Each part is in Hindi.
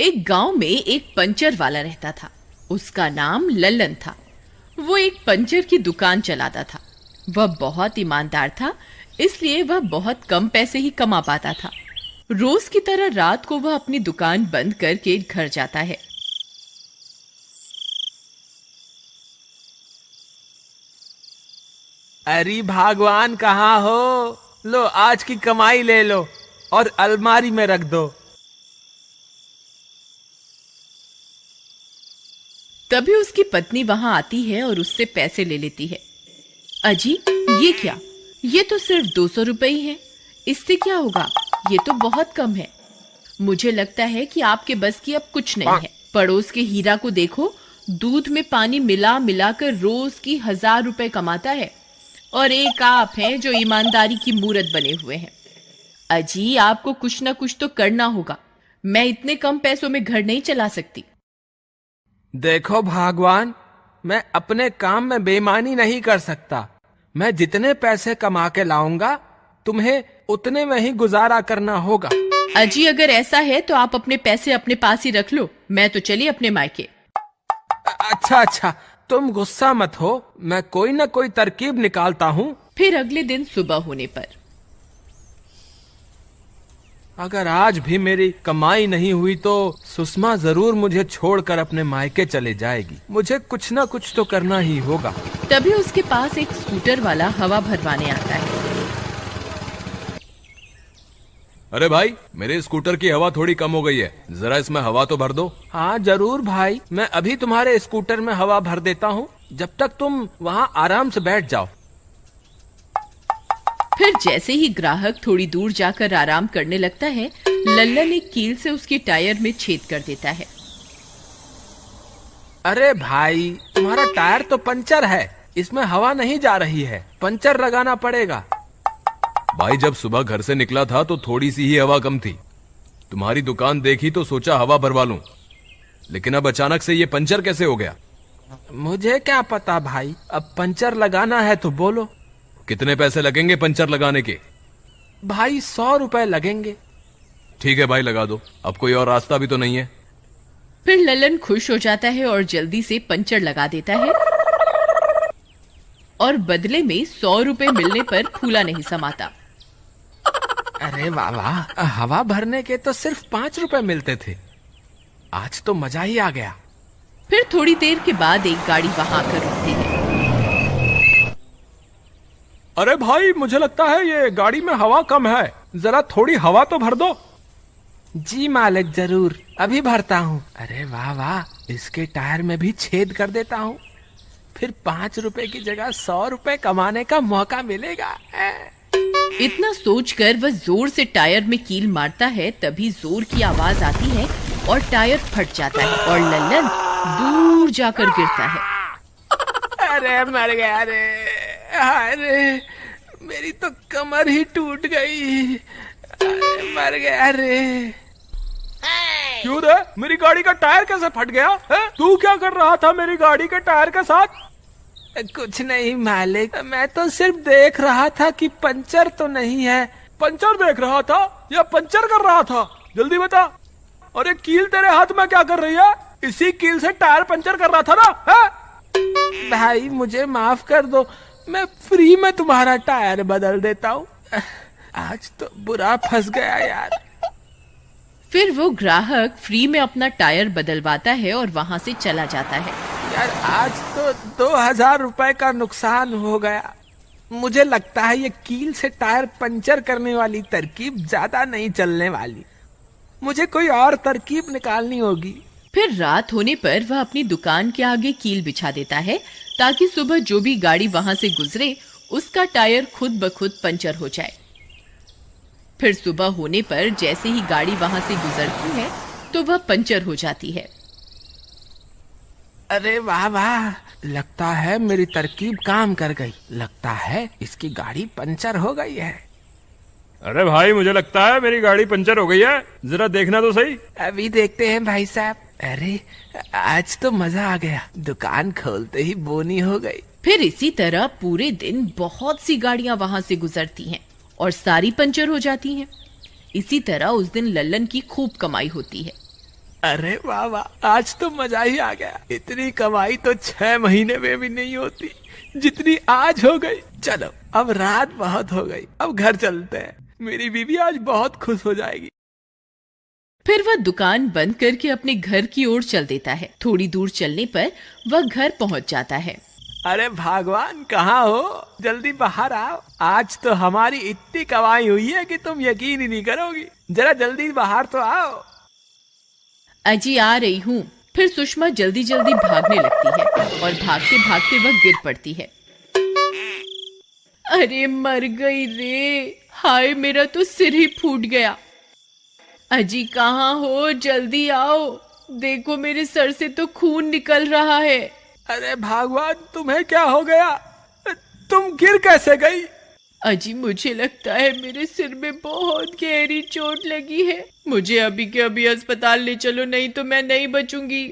एक गांव में एक पंचर वाला रहता था। उसका नाम लल्लन था। वो एक पंचर की दुकान चलाता था। वह बहुत ईमानदार था, इसलिए वह बहुत कम पैसे ही कमा पाता था। रोज की तरह रात को वह अपनी दुकान बंद करके घर जाता है। अरे भगवान कहाँ हो? लो आज की कमाई ले लो और अलमारी में रख दो। तभी उसकी पत्नी वहां आती है और उससे पैसे ले लेती है। अजी, ये क्या? ये तो सिर्फ 200 रुपए ही है। इससे क्या होगा? ये तो बहुत कम है। मुझे लगता है कि आपके बस की अब कुछ नहीं है। पड़ोस के हीरा को देखो, दूध में पानी मिला मिला कर रोज की 1000 रुपए कमाता है, और एक आप हैं जो ईमानदारी की मूरत बने हुए हैं। अजी, आपको कुछ ना कुछ तो करना होगा। मैं इतने कम पैसों में घर नहीं चला सकती। देखो भगवान, मैं अपने काम में बेईमानी नहीं कर सकता। मैं जितने पैसे कमा के लाऊंगा, तुम्हें उतने में ही गुजारा करना होगा। अजी, अगर ऐसा है तो आप अपने पैसे अपने पास ही रख लो। मैं तो चली अपने मायके। अच्छा, तुम गुस्सा मत हो, मैं कोई ना कोई तरकीब निकालता हूँ। फिर अगले दिन सुबह होने पर अगर आज भी मेरी कमाई नहीं हुई तो सुषमा जरूर मुझे छोड़कर अपने मायके चले जाएगी। मुझे कुछ ना कुछ तो करना ही होगा। तभी उसके पास एक स्कूटर वाला हवा भरवाने आता है। अरे भाई, मेरे स्कूटर की हवा थोड़ी कम हो गई है, जरा इसमें हवा तो भर दो। हाँ जरूर भाई, मैं अभी तुम्हारे स्कूटर में हवा भर देता हूँ, जब तक तुम वहाँ आराम से बैठ जाओ। फिर जैसे ही ग्राहक थोड़ी दूर जाकर आराम करने लगता है, लल्लन एक कील से उसके टायर में छेद कर देता है। अरे भाई, तुम्हारा टायर तो पंचर है, इसमें हवा नहीं जा रही है, पंचर लगाना पड़ेगा। भाई, जब सुबह घर से निकला था तो थोड़ी सी ही हवा कम थी। तुम्हारी दुकान देखी तो सोचा हवा भरवा लूं, लेकिन अब अचानक से ये पंचर कैसे हो गया? मुझे क्या पता भाई, अब पंचर लगाना है तो बोलो। कितने पैसे लगेंगे पंचर लगाने के? भाई 100 रुपए लगेंगे। ठीक है भाई, लगा दो। अब कोई और रास्ता भी तो नहीं है। फिर लल्लन खुश हो जाता है और जल्दी से पंचर लगा देता है, और बदले में 100 रुपए मिलने पर फूला नहीं समाता। अरे वाह वाह, हवा भरने के तो सिर्फ 5 रुपए मिलते थे। आज तो मजा ही आ गया। फिर थोड़ी देर के बाद एक गाड़ी वहां आकर रुकती है। अरे भाई, मुझे लगता है ये गाड़ी में हवा कम है, जरा थोड़ी हवा तो भर दो। जी मालिक, जरूर, अभी भरता हूँ। अरे वाह वाह, इसके टायर में भी छेद कर देता हूँ, फिर 5 रुपए की जगह 100 रुपए कमाने का मौका मिलेगा। इतना सोचकर वह जोर से टायर में कील मारता है। तभी जोर की आवाज आती है और टायर फट जाता है और लल्लन दूर जाकर गिरता है। अरे मर गया रे, अरे मेरी तो कमर ही टूट गई। अरे मर गया रे। क्यों रे, मेरी गाड़ी का टायर कैसे फट गया है? तू क्या कर रहा था मेरी गाड़ी के टायर के साथ? कुछ नहीं मालिक, मैं तो सिर्फ देख रहा था कि पंचर तो नहीं है। पंचर देख रहा था या पंचर कर रहा था? जल्दी बता। अरे कील तेरे हाथ में क्या कर रही है? इसी कील से टायर पंचर कर रहा था ना? है? भाई मुझे माफ कर दो, मैं फ्री में तुम्हारा टायर बदल देता हूँ। आज तो बुरा फंस गया यार। फिर वो ग्राहक फ्री में अपना टायर बदलवाता है और वहां से चला जाता है। यार आज तो 2000 रुपए का नुकसान हो गया। मुझे लगता है ये कील से टायर पंचर करने वाली तरकीब ज्यादा नहीं चलने वाली। मुझे कोई और तरकीब निकालनी होगी। फिर रात होने पर वह अपनी दुकान के आगे कील बिछा देता है, ताकि सुबह जो भी गाड़ी वहां से गुजरे उसका टायर खुद ब खुद पंचर हो जाए। फिर सुबह होने पर जैसे ही गाड़ी वहां से गुजरती है तो वह पंचर हो जाती है। अरे वाह वाह, लगता है मेरी तरकीब काम कर गई। लगता है इसकी गाड़ी पंचर हो गई है। अरे भाई, मुझे लगता है मेरी गाड़ी पंचर हो गई है, जरा देखना तो सही। अभी देखते हैं भाई साहब। अरे आज तो मजा आ गया, दुकान खोलते ही बोनी हो गई। फिर इसी तरह पूरे दिन बहुत सी गाड़ियां वहां से गुजरती हैं और सारी पंचर हो जाती हैं। इसी तरह उस दिन लल्लन की खूब कमाई होती है। अरे वाह वाह, आज तो मजा ही आ गया। इतनी कमाई तो 6 महीने में भी नहीं होती जितनी आज हो गई। चलो अब रात बहुत हो गई, अब घर चलते हैं। मेरी बीवी आज बहुत खुश हो जाएगी। फिर वह दुकान बंद करके अपने घर की ओर चल देता है। थोड़ी दूर चलने पर वह घर पहुंच जाता है। अरे भगवान, कहाँ हो? जल्दी बाहर आओ। आज तो हमारी इतनी कमाई हुई है कि तुम यकीन ही नहीं करोगी। जरा जल्दी बाहर तो आओ। अजी आ रही हूँ। फिर सुषमा जल्दी जल्दी भागने लगती है और भागते भागते वह गिर पड़ती है। अरे मर गई रे, हाय मेरा तो सिर ही फूट गया। अजी कहाँ हो? जल्दी आओ, देखो मेरे सर से तो खून निकल रहा है। अरे भगवान, तुम्हें क्या हो गया? तुम गिर कैसे गई? अजी मुझे लगता है मेरे सिर में बहुत गहरी चोट लगी है। मुझे अभी के अभी अस्पताल ले चलो, नहीं तो मैं नहीं बचूंगी।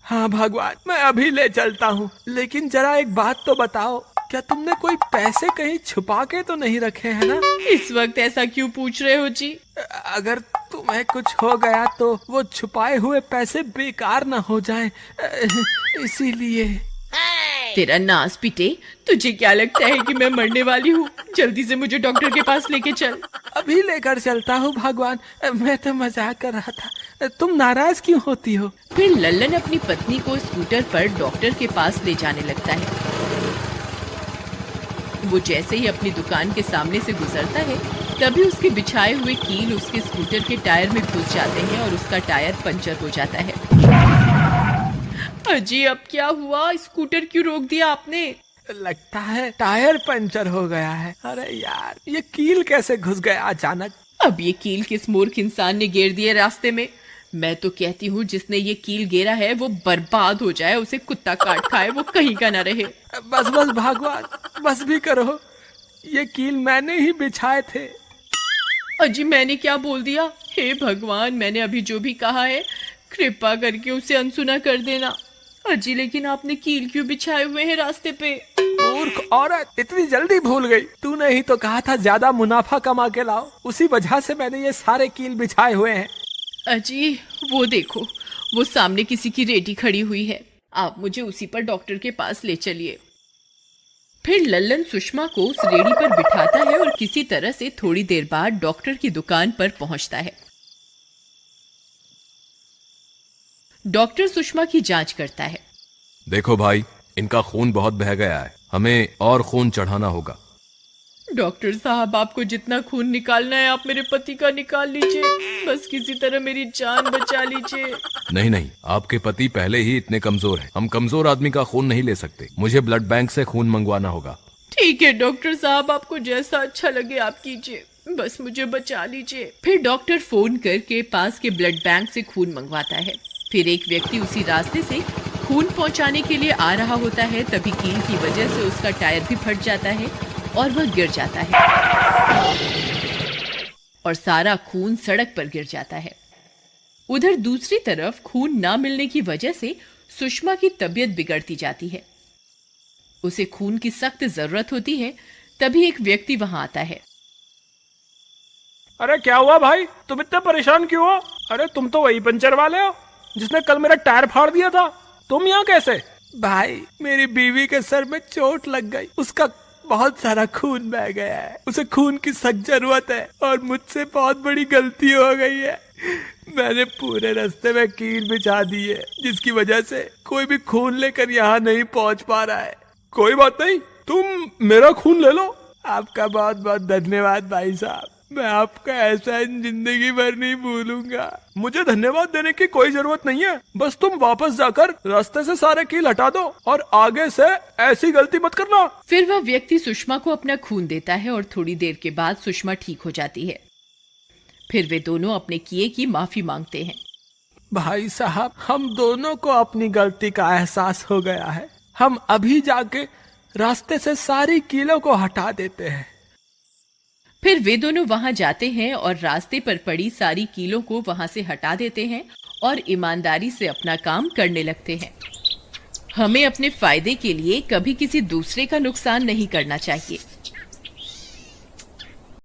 हाँ भगवान, मैं अभी ले चलता हूँ। लेकिन जरा एक बात तो बताओ, क्या तुमने कोई पैसे कहीं छुपा के तो नहीं रखे हैं ना? इस वक्त ऐसा क्यों पूछ रहे हो जी? अगर तुम्हें कुछ हो गया तो वो छुपाए हुए पैसे बेकार ना हो जाएं, इसीलिए। तेरा नास पिटे, तुझे क्या लगता है कि मैं मरने वाली हूँ? जल्दी से मुझे डॉक्टर के पास लेके चल। अभी लेकर चलता हूँ भगवान, मैं तो मजाक कर रहा था। तुम नाराज क्यों होती हो? फिर लल्लन अपनी पत्नी को स्कूटर पर डॉक्टर के पास ले जाने लगता है। वो जैसे ही अपनी दुकान के सामने से गुजरता है, तभी उसके बिछाए हुए कील उसके स्कूटर के टायर में घुस जाते हैं और उसका टायर पंचर हो जाता है। अजी अब क्या हुआ? स्कूटर क्यों रोक दिया आपने? लगता है टायर पंचर हो गया है। अरे यार, ये कील कैसे घुस गया अचानक? अब ये कील किस मूर्ख इंसान ने गिर दिया रास्ते में? मैं तो कहती हूँ जिसने ये कील गिरा है वो बर्बाद हो जाए, उसे कुत्ता काट खाए, वो कहीं का ना रहे। बस बस भगवान, बस भी करो। ये कील मैंने ही बिछाए थे। अजी मैंने क्या बोल दिया? हे भगवान, मैंने अभी जो भी कहा है कृपा करके उसे अनसुना कर देना। अजी लेकिन आपने कील क्यों बिछाए हुए हैं रास्ते पे? मूर्ख औरत, इतनी जल्दी भूल गई। तूने ही तो कहा था ज्यादा मुनाफा कमा के लाओ, उसी वजह से मैंने ये सारे कील बिछाए हुए हैं। अजी वो देखो, वो सामने किसी की रेडी खड़ी हुई है। आप मुझे उसी पर डॉक्टर के पास ले चलिए। फिर लल्लन सुषमा को उस रेडी पर बिठाता है और किसी तरह से थोड़ी देर बाद डॉक्टर की दुकान पर पहुंचता है। डॉक्टर सुषमा की जांच करता है। देखो भाई, इनका खून बहुत बह गया है, हमें और खून चढ़ाना होगा। डॉक्टर साहब, आपको जितना खून निकालना है आप मेरे पति का निकाल लीजिए, बस किसी तरह मेरी जान बचा लीजिए। नहीं नहीं, आपके पति पहले ही इतने कमजोर हैं, हम कमजोर आदमी का खून नहीं ले सकते। मुझे ब्लड बैंक से खून मंगवाना होगा। ठीक है डॉक्टर साहब, आपको जैसा अच्छा लगे आप कीजिए, बस मुझे बचा लीजिए। फिर डॉक्टर फोन करके पास के ब्लड बैंक से खून मंगवाता है। फिर एक व्यक्ति उसी रास्ते से खून पहुंचाने के लिए आ रहा होता है, तभी कील की वजह से उसका टायर भी फट जाता है और वह गिर जाता है और सारा खून सड़क पर गिर जाता है। उधर दूसरी तरफ खून ना मिलने की वजह से सुषमा की तबीयत बिगड़ती जाती है। उसे खून की सख्त जरूरत होती है, तभी एक व्यक्ति वहां आता है। अरे क्या हुआ भाई, तुम इतने परेशान क्यों हो? अरे तुम तो वही पंचर वाले हो जिसने कल मेरा टायर फाड़ दिया था। तुम यहाँ कैसे? भाई मेरी बीवी के सर में चोट लग गई, उसका बहुत सारा खून बह गया है, उसे खून की सख्त जरूरत है और मुझसे बहुत बड़ी गलती हो गई है। मैंने पूरे रास्ते में कील बिछा दी है, जिसकी वजह से कोई भी खून लेकर यहाँ नहीं पहुँच पा रहा है। कोई बात नहीं, तुम मेरा खून ले लो। आपका बहुत बहुत धन्यवाद भाई साहब, मैं आपका एहसान जिंदगी भर नहीं भूलूंगा। मुझे धन्यवाद देने की कोई जरूरत नहीं है, बस तुम वापस जाकर रास्ते से सारे कील हटा दो और आगे से ऐसी गलती मत करना। फिर वह व्यक्ति सुषमा को अपना खून देता है और थोड़ी देर के बाद सुषमा ठीक हो जाती है। फिर वे दोनों अपने किए की माफी मांगते हैं। भाई साहब, हम दोनों को अपनी गलती का एहसास हो गया है, हम अभी जाके रास्ते से सारी कीलों को हटा देते हैं। फिर वे दोनों वहां जाते हैं और रास्ते पर पड़ी सारी कीलों को वहां से हटा देते हैं और ईमानदारी से अपना काम करने लगते हैं। हमें अपने फायदे के लिए कभी किसी दूसरे का नुकसान नहीं करना चाहिए।